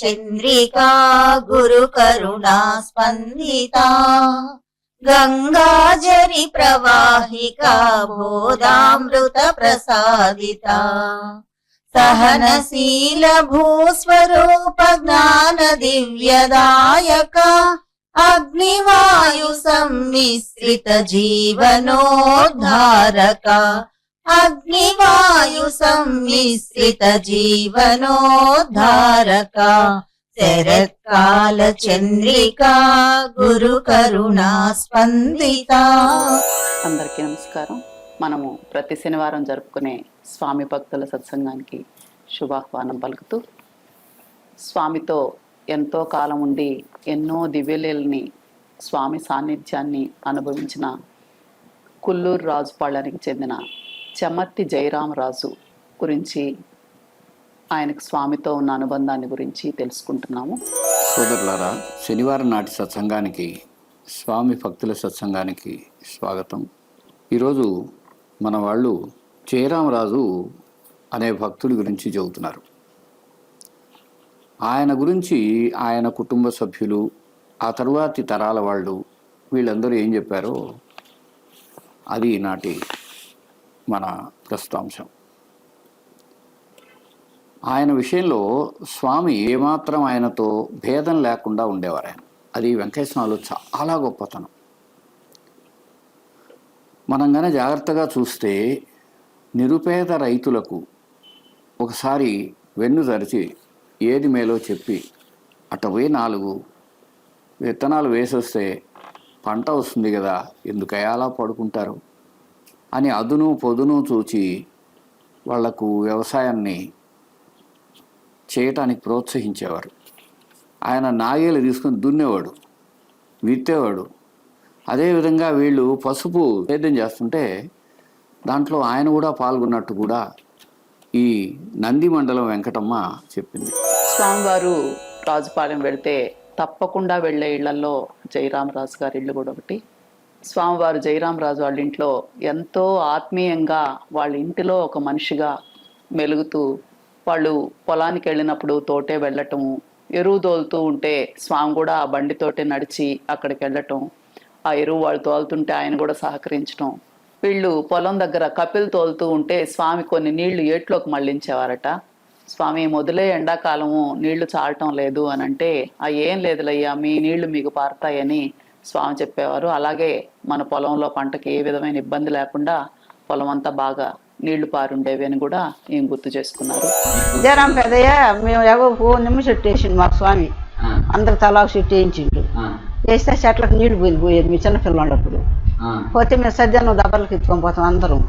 చంద్రికా గురు కరుణా స్పందితా గంగాజరి ప్రవాహికా బోధామృత ప్రసాదితా సహనశీల భూస్వరూప జ్ఞాన దివ్యదాయక అగ్నివాయు సమ్మిశ్రిత జీవనోద్ధారక అగ్నివాయు సమ్మిశ్రిత జీవనోద్ధారక శరత్కాల చంద్రికా గురు కరుణా స్పందితా. అందరికీ నమస్కారం. మనము ప్రతి శనివారం జరుపుకునే స్వామి భక్తుల సత్సంగానికి శుభాహ్వానం పలుకుతూ, స్వామితో ఎంతో కాలం ఉండి ఎన్నో దివ్యలీలని స్వామి సాన్నిధ్యాన్ని అనుభవించిన కుల్లూరు రాజుపాళ్యానికి చెందిన చెమర్తి జయరామరాజు గురించి, ఆయనకు స్వామితో ఉన్న అనుబంధాన్ని గురించి తెలుసుకుంటున్నాము. సోదరులారా, శనివారం నాటి సత్సంగానికి, స్వామి భక్తుల సత్సంగానికి స్వాగతం. ఈరోజు మన వాళ్ళు జయరామరాజు అనే భక్తుడి గురించి చెబుతున్నారు. ఆయన గురించి ఆయన కుటుంబ సభ్యులు, ఆ తరువాతి తరాల వాళ్ళు, వీళ్ళందరూ ఏం చెప్పారో అది నాటి మన ప్రస్తుతాంశం. ఆయన విషయంలో స్వామి ఏమాత్రం ఆయనతో భేదం లేకుండా ఉండేవారు. ఆయన అది వెంకటేశ్వరలో చాలా గొప్పతనం. మనం కానీ జాగ్రత్తగా చూస్తే నిరుపేద రైతులకు ఒకసారి వెన్ను తరిచి ఏది మేలో చెప్పి అటవే 4 విత్తనాలు వేసొస్తే పంట వస్తుంది కదా, ఎందుకయ్యా అలా పడుకుంటారు అని అదును పొదును చూచి వాళ్లకు వ్యవసాయాన్ని చేయటానికి ప్రోత్సహించేవారు. ఆయన నాగేలు తీసుకొని దున్నేవాడు, విత్తేవాడు. అదేవిధంగా వీళ్ళు పసుపు సేద్యం చేస్తుంటే దాంట్లో ఆయన కూడా పాల్గొన్నట్టు కూడా ఈ నంది మండలం వెంకటమ్మ చెప్పింది. స్వామివారు రాజుపాలెం వెళ్తే తప్పకుండా వెళ్ళే ఇళ్లలో జయరామరాజు గారి ఇల్లు కూడా ఒకటి. స్వామివారు జయరామరాజు వాళ్ళ ఇంట్లో ఎంతో ఆత్మీయంగా వాళ్ళ ఇంటిలో ఒక మనిషిగా మెలుగుతూ, వాళ్ళు పొలానికి వెళ్ళినప్పుడు తోటే వెళ్ళటము, ఎరువు తోలుతూ ఉంటే స్వామి కూడా ఆ బండితోటే నడిచి అక్కడికి వెళ్ళటం, ఆ ఎరువు వాళ్ళు తోలుతుంటే ఆయన కూడా సహకరించడం. వీళ్ళు పొలం దగ్గర కపిల్ తోలుతూ ఉంటే స్వామి కొన్ని నీళ్లు ఏట్లోకి మళ్ళించేవారట. స్వామి మొదలే ఎండాకాలము నీళ్లు చాలటం లేదు అని అంటే, ఏం లేదులయ్యా, మీ నీళ్లు మీకు పారుతాయని స్వామి చెప్పేవారు. అలాగే మన పొలంలో పంటకి ఏ విధమైన ఇబ్బంది లేకుండా పొలం అంతా బాగా నీళ్లు పారుండేవి అని కూడా ఏం గుర్తు చేసుకున్నారు. జయరాం పెద్దయ్య మేము ఎవరు నిమ్మ చెట్టు వేసిండు మాకు స్వామి, అందరు తలాకు చెట్టు వేయించిండు. వేస్తే చెట్లకు నీళ్లు పోయేది మీ చిన్నపిల్లన్నప్పుడు. పోతే మేము సద్యాన్నం దెబ్బలకు ఎత్తుకొని పోతాం, అందరం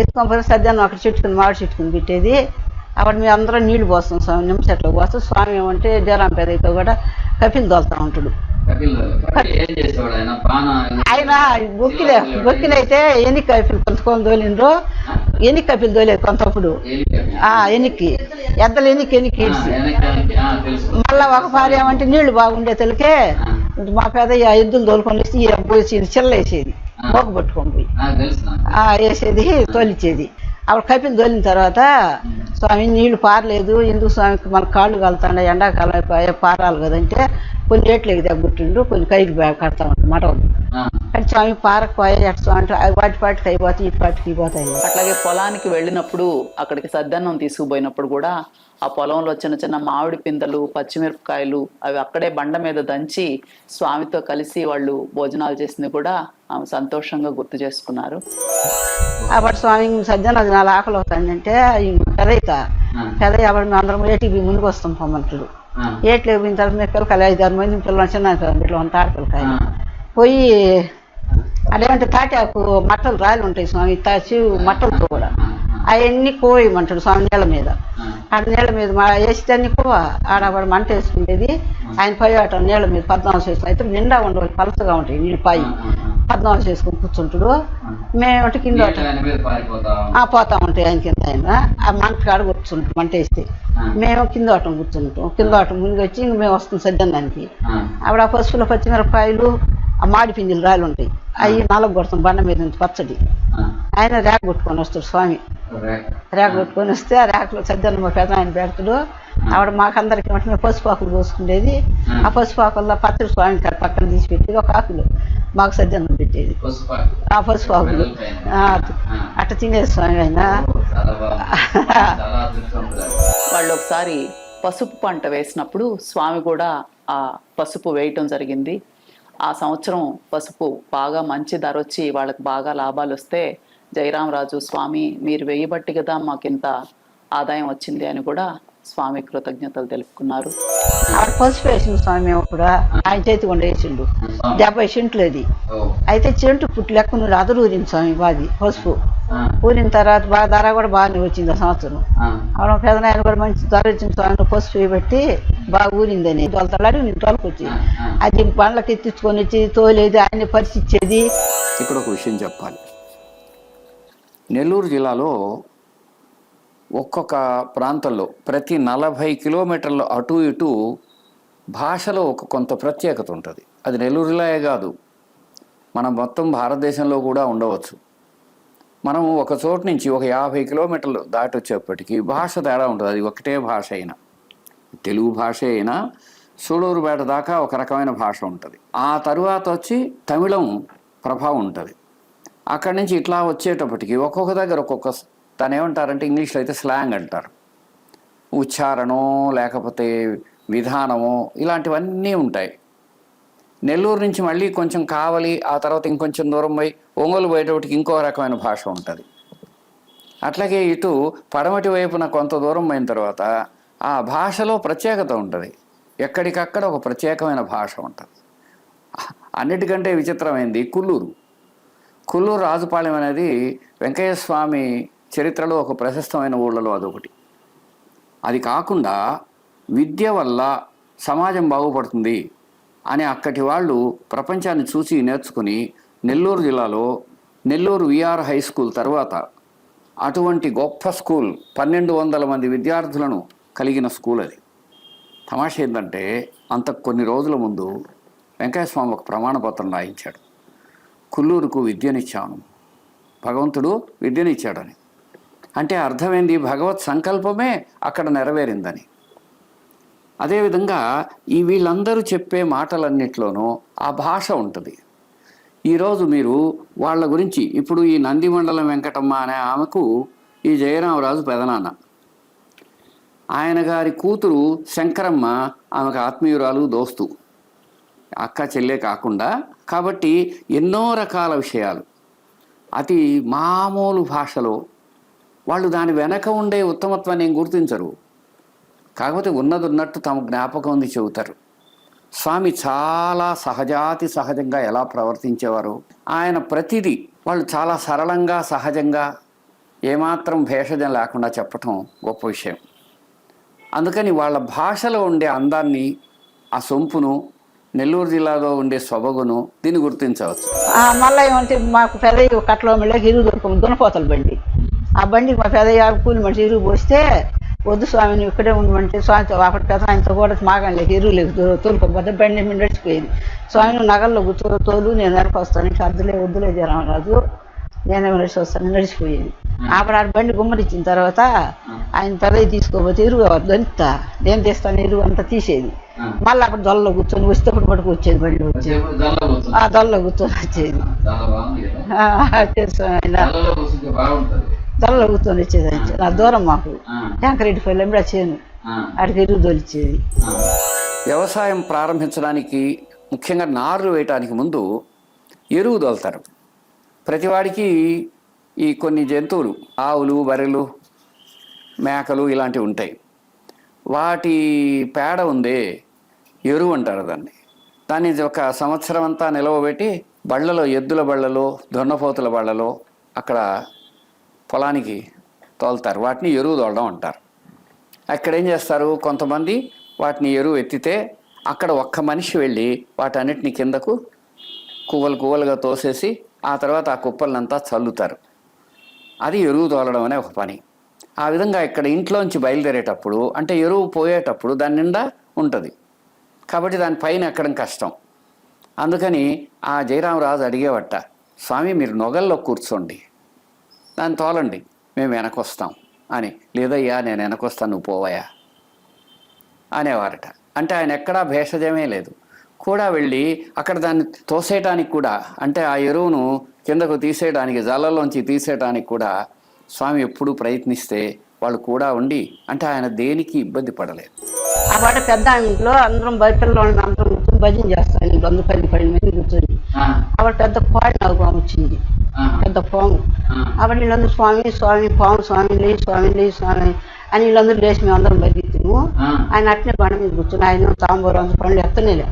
ఎత్తుకొని పోతే సద్యాన్నం అక్కడ చెట్టుకుని మామిడి చెట్టుకుని పెట్టేది. అక్కడ మేము అందరం నీళ్లు పోస్తాం స్వామి, నిమ్మ చెట్లకు పోస్తాం. స్వామి ఏమంటే జయరాం పెద్దయ్యతో కూడా కపిల్ దోలుతూ ఉంటాడు. ఆయన బొక్కిలైతే ఎన్ని కపిల్ కొంతకొని దోలిండ్రు, ఎన్ని కపిల్ దోలేదు కొంతప్పుడు. ఎనికి ఎద్దలు ఎనికి ఇడిచి మళ్ళా ఒక పారి ఏమంటే నీళ్లు బాగుండే తెలికే మా పెద్దయ్య ఎద్దులు తోలుకొని వేసి పోసేది, చిల్ల వేసేది, బొక్క పట్టుకొని పోయి వేసేది, తోలిచ్చేది. అప్పుడు కపిల్ తోలిన తర్వాత స్వామి నీళ్లు పారలేదు, ఎందుకు స్వామికి మన కాళ్ళు కలుతాండే, ఎండాకాలం పారాలి కదంటే కొన్ని రేట్లకి తగ్గుతుండ్రు, కొన్ని కైలు కడతా ఉంటాడు మటలు. కానీ స్వామి పారకపోయా ఎట్లా స్వామి అంటే వాటి పాటికి అయిపోతాయి, ఇటు పాటికి అయిపోతాయి. అట్లాగే పొలానికి వెళ్ళినప్పుడు అక్కడికి సద్దన్నం తీసుకుపోయినప్పుడు కూడా ఆ పొలంలో చిన్న చిన్న మామిడి పిందెలు, పచ్చిమిరపకాయలు అవి అక్కడే బండ మీద దంచి స్వామితో కలిసి వాళ్ళు భోజనాలు చేసింది కూడా ఆమె సంతోషంగా గుర్తు చేసుకున్నారు. అప్పుడు స్వామి సజ్జన అది 4 ఆకలి అవుతాయంటే పెదయ్య అప్పుడు మేము అందరం ఏటికి ముందుకు వస్తాం పొమ్మంటాడు. ఏట్లు పోయిన తర్వాత మేము పిల్లకాయలు 5-6 మంది పిల్లలు, చిన్న బిడ్డలు అంత ఆడపిల్లకాయలు పోయి అదేమంటే తాటాకు మట్టలు రాయలు ఉంటాయి స్వామి, తాచి మట్టలతో కూడా అవన్నీ కోయమంటాడు స్వామి నీళ్ళ మీద. ఆడ నీళ్ళ మీద వేస్తే అన్ని కోవ ఆడవాడు మంట వేసుకునేది. ఆయన పోయాటం నీళ్ళ మీద 14 చేసుకుని అయితే నిండా ఉండవు, పలసగా ఉంటాయి నీళ్ళు పాయి 14 చేసుకుని కూర్చుంటాడు. మేమంటే కింద పోతా ఉంటాయి ఆయన కింద. ఆయన ఆ మంట కాడ కూర్చుంటాం మంట వేస్తే, మేము కింద ఆటం కూర్చుంటాం. కింద ఆటం ముందు వచ్చి ఇంక మేము వస్తాం సజ్జనానికి. అప్పుడు ఆ పసుపులో పచ్చిమిరపకాయలు, ఆ మాడి పిండిలు రాయలు ఉంటాయి, అవి 4 కొడతాం బండ మీద నుంచి పచ్చడి. ఆయన రేక కొట్టుకొని వస్తాడు స్వామి. రేక కొట్టుకొని వస్తే ఆ రేకలో సజ్జన మా పెద్ద ఆయన పెడతాడు. ఆవిడ మాకందరికి మటుమే పసుపు ఆకులు పోసుకునేది. ఆ పసుపు ఆకుల్లో పచ్చడి స్వామి కాడ పక్కన తీసి పెట్టేది, ఒక ఆకులు మాకు సజ్జనం పెట్టేది. ఆ పసుపు ఆకులు అట్ట తినేది స్వామి ఆయన. వాళ్ళు ఒకసారి పసుపు పంట వేసినప్పుడు స్వామి కూడా ఆ పసుపు వేయటం జరిగింది. ఆ సంవత్సరం పసుపు బాగా మంచి ధర వచ్చి వాళ్ళకి బాగా లాభాలు వస్తే జయరామరాజు, స్వామి మీరు వేయబట్టి కదా మాకింత ఆదాయం వచ్చింది అని కూడా స్వామి కృతజ్ఞతలు తెలుపుకున్నారు. ఆవిడ పసుపు వేసిండు స్వామి కూడా, ఆయన చేతి కొండ వేసిండు 70 సెంట్లు అది. అయితే చెంటు పుట్టి లెక్క నువ్వు అదరు ఊరింది స్వామి బాది పసుపు. ఊరిన తర్వాత బాగా ధర కూడా బాగానే వచ్చింది ఆ సంవత్సరం. ఆవిడ పెదనాయన కూడా మంచి ధర వచ్చింది స్వామి, పసుపు వేయబట్టి బాగా ఊరిందని తొలతలాడి నేను తొలకొచ్చేది. అది బండ్లకి ఎత్తించుకొని వచ్చి తోలేది, ఆయన్ని పరిచిచ్చేది. ఇక్కడ ఒక విషయం చెప్పాలి. నెల్లూరు జిల్లాలో ఒక్కొక్క ప్రాంతంలో ప్రతి 40 కిలోమీటర్ల అటు ఇటు భాషలో ఒక కొంత ప్రత్యేకత ఉంటుంది. అది నెల్లూరులాగే కాదు, మన మొత్తం భారతదేశంలో కూడా ఉండవచ్చు. మనం ఒక చోటు నుంచి ఒక 50 కిలోమీటర్లు దాటి వచ్చేప్పటికీ భాష తేడా ఉంటుంది. అది ఒకటే భాష అయినా, తెలుగు భాష అయినా సూళూరుపేట దాకా ఒక రకమైన భాష ఉంటుంది. ఆ తరువాత వచ్చి తమిళం ప్రభావం ఉంటుంది. అక్కడి నుంచి ఇట్లా వచ్చేటప్పటికి ఒక్కొక్క దగ్గర ఒక్కొక్క, దాని ఏమంటారంటే ఇంగ్లీష్లో అయితే స్లాంగ్ అంటారు. ఉచ్చారణో లేకపోతే విధానమో ఇలాంటివన్నీ ఉంటాయి. నెల్లూరు నుంచి మళ్ళీ కొంచెం కావలి, ఆ తర్వాత ఇంకొంచెం దూరం పోయి ఒంగోలు పోయేటప్పటికి ఇంకో రకమైన భాష ఉంటుంది. అట్లాగే ఇటు పడమటి వైపున కొంత దూరం పోయిన తర్వాత ఆ భాషలో ప్రత్యేకత ఉంటుంది. ఎక్కడికక్కడ ఒక ప్రత్యేకమైన భాష ఉంటుంది. అన్నిటికంటే విచిత్రమైంది కుల్లూరు రాజుపాలెం అనేది వెంకయ్య స్వామి చరిత్రలో ఒక ప్రశస్తమైన ఊళ్ళలో అదొకటి. అది కాకుండా విద్య వల్ల సమాజం బాగుపడుతుంది అని అక్కడి వాళ్ళు ప్రపంచాన్ని చూసి నేర్చుకుని నెల్లూరు జిల్లాలో నెల్లూరు విఆర్ హై స్కూల్ తర్వాత అటువంటి గొప్ప స్కూల్ 1200 మంది విద్యార్థులను కలిగిన స్కూల్ అది. తమాషా ఏంటంటే అంత కొన్ని రోజుల ముందు వెంకయ్యస్వామి ఒక ప్రమాణపత్రం రాయించాడు, కుల్లూరుకు విద్యనిచ్చాను, భగవంతుడు విద్యనిచ్చాడని. అంటే అర్థమైంది, భగవత్ సంకల్పమే అక్కడ నెరవేరిందని. అదేవిధంగా ఈ వీళ్ళందరూ చెప్పే మాటలన్నిట్లోనూ ఆ భాష ఉంటుంది. ఈరోజు మీరు వాళ్ళ గురించి, ఇప్పుడు ఈ నందిమండలం వెంకటమ్మ అనే ఆమెకు ఈ జయరామరాజు పెదనాన్న, ఆయన గారి కూతురు శంకరమ్మ ఆమెకు ఆత్మీయురాలు, దోస్తు, అక్క చెల్లె కాకుండా. కాబట్టి ఎన్నో రకాల విషయాలు అతి మామూలు భాషలో వాళ్ళు దాని వెనక ఉండే ఉత్తమత్వాన్ని ఏం గుర్తించరు. కాకపోతే ఉన్నది ఉన్నట్టు తమ జ్ఞాపకం ఉంది చెబుతారు. స్వామి చాలా సహజంగా ఎలా ప్రవర్తించేవారు, ఆయన ప్రతిదీ వాళ్ళు చాలా సరళంగా సహజంగా ఏమాత్రం భేషజం లేకుండా చెప్పటం గొప్ప విషయం. అందుకని వాళ్ళ భాషలో ఉండే అందాన్ని, ఆ సొంపును, నెల్లూరు జిల్లాలో ఉండే సొబగును దీన్ని గుర్తించవచ్చు. మళ్ళీ ఏమంటే మాకు పెదయ్య కట్టలో మళ్ళీ ఇరుగు దొరకము, దునపోతల బండి. ఆ బండికి మా పెదయ్య కూలి మనిషి ఇరుగు పోస్తే, వద్దు స్వామి నువ్వు ఇక్కడే ఉండమంటే స్వామితో అప్పటి పెద్ద ఆయనతో కూడా మాగంలేక ఎరువు లేదు తోలుకోకపోతే బండి మీద నడిచిపోయింది. స్వామి నువ్వు నగల్లో తోలు, నేను నడిపొస్తాను, ఇంకా వద్దులే జయరామరాజు, నేనే నడిచి వస్తాను, నడిచిపోయేది. అప్పుడు ఆ బండి గుమ్మరిచ్చిన తర్వాత ఆయన పెదవి తీసుకోపోతే ఎరువు దంతా, నేను తీస్తాను ఎరువు అంతా తీసేది. మళ్ళీ అప్పుడు దొల్లలో కూర్చొని వస్తే పట్టుకు వచ్చేది, బండి వచ్చేది, ఆ దొల్లలో కూర్చొని వచ్చేది. దొల్లలో కూర్చొని వచ్చేది. నా దూరం మాకు వెంకరెడ్డిపల్లి ఎంబడి చేను, అడికి ఎరువు తోలిచ్చేది. వ్యవసాయం ప్రారంభించడానికి, ముఖ్యంగా నార్లు వేయటానికి ముందు ఎరువు దొలుతారు. ప్రతివాడికి ఈ కొన్ని జంతువులు, ఆవులు, బర్రెలు, మేకలు ఇలాంటివి ఉంటాయి. వాటి పేడ ఉందే ఎరువు అంటారు దాన్ని. దాన్ని ఒక సంవత్సరం అంతా నిలవబెట్టి బళ్ళలో, ఎద్దుల బళ్ళలో, దొన్నపోతుల బళ్ళలో అక్కడ పొలానికి తోలుతారు. వాటిని ఎరువు తోలడం అంటారు. అక్కడ ఏం చేస్తారు, కొంతమంది వాటిని ఎరువు ఎత్తితే అక్కడ ఒక్క మనిషి వెళ్ళి వాటన్నిటిని కిందకు కువ్వలుగా తోసేసి ఆ తర్వాత ఆ కుప్పలనంతా చల్లుతారు. అది ఎరువు తోలడం అనే ఒక పని. ఆ విధంగా ఇక్కడ ఇంట్లోంచి బయలుదేరేటప్పుడు, అంటే ఎరువు పోయేటప్పుడు దాని నిండా ఉంటుంది కాబట్టి దానిపైన ఎక్కడం కష్టం. అందుకని ఆ జయరామరాజు అడిగేవట, స్వామి మీరు నొగల్లో కూర్చోండి, దాన్ని తోలండి, మేము వెనకొస్తాం అని. లేదయ్యా నేను వెనకొస్తాను, నువ్వు పోవయా అనేవారట. అంటే ఆయన ఎక్కడా భేషజమే లేదు. కూడా వెళ్ళి అక్కడ దాన్ని తోసేయటానికి కూడా, అంటే ఆ ఎరువును కిందకు తీసేయడానికి, జల్లలోంచి తీసేయటానికి కూడా స్వామి ఎప్పుడూ ప్రయత్నిస్తే వాళ్ళు కూడా ఉండి, అంటే ఆయన దేనికి ఇబ్బంది పడలేదు. ఆ పాట పెద్ద ఇంట్లో అందరం పిల్లలు అందరం కూర్చొని భజన చేస్తాం. ఇంట్లో అందరూ 10 మంది కూర్చొని ఆవిడ పెద్ద కోడి నాగుపాము వచ్చింది, పెద్ద పాము. ఆవిడ వీళ్ళందరూ స్వామి స్వామి పాము స్వామి లే స్వామి లే స్వామి అని వీళ్ళందరూ లేచి మేము అందరం బతికిము. ఆయన అట్నే బండ మీద కూర్చొని ఆయన తాంబూరం పండ్లు ఎత్తనేలే,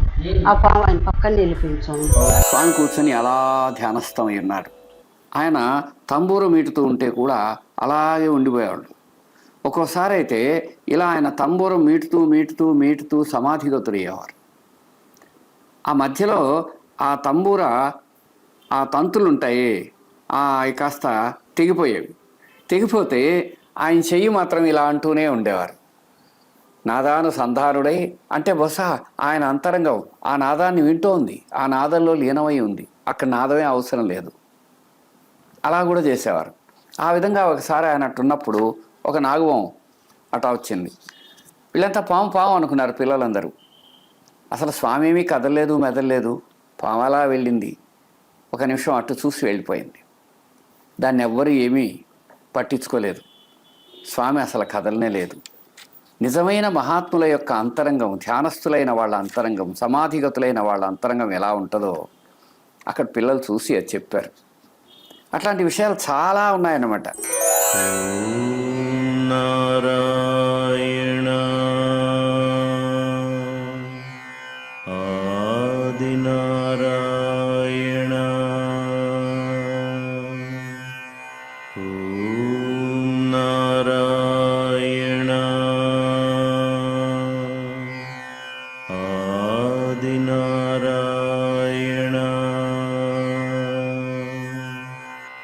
ఆ పాము ఆయన పక్కనే వెళ్ళిపోయించాము. స్వామి కూర్చొని అలా ధ్యానస్థం ఉన్నాడు. ఆయన తంబూరు మీటుతూ ఉంటే కూడా అలాగే ఉండిపోయేవాళ్ళు. ఒక్కోసారి అయితే ఇలా ఆయన తంబూరం మీటుతూ మీటుతూ మీటుతూ సమాధిగతులయ్యేవారు. ఆ మధ్యలో ఆ తంబూర ఆ తంతులు ఉంటాయి, అవి కాస్త తెగిపోయేవి. తెగిపోతే ఆయన చెయ్యి మాత్రం ఇలా అంటూనే ఉండేవారు, నాదానుసంధానుడై. అంటే బహుశా ఆయన అంతరంగం ఆ నాదాన్ని వింటోంది, ఆ నాదంలో లీనమై ఉంది, అక్కడ నాదమే అవసరం లేదు. అలా కూడా చేసేవారు. ఆ విధంగా ఒకసారి ఆయన అట్టున్నప్పుడు ఒక నాగవం అటా వచ్చింది. వీళ్ళంతా పాము పాము అనుకున్నారు పిల్లలందరూ. అసలు స్వామి ఏమీ కదలలేదు మెదలలేదు, పాము అలా వెళ్ళింది. ఒక నిమిషం అటు చూసి వెళ్ళిపోయింది. దాన్ని ఎవ్వరూ ఏమీ పట్టించుకోలేదు. స్వామి అసలు కదలనే లేదు. నిజమైన మహాత్ముల యొక్క అంతరంగం, ధ్యానస్థులైన వాళ్ళ అంతరంగం, సమాధిగతులైన వాళ్ళ అంతరంగం ఎలా ఉంటుందో అక్కడ పిల్లలు చూసి అది చెప్పారు. అట్లాంటి విషయాలు చాలా ఉన్నాయన్నమాట.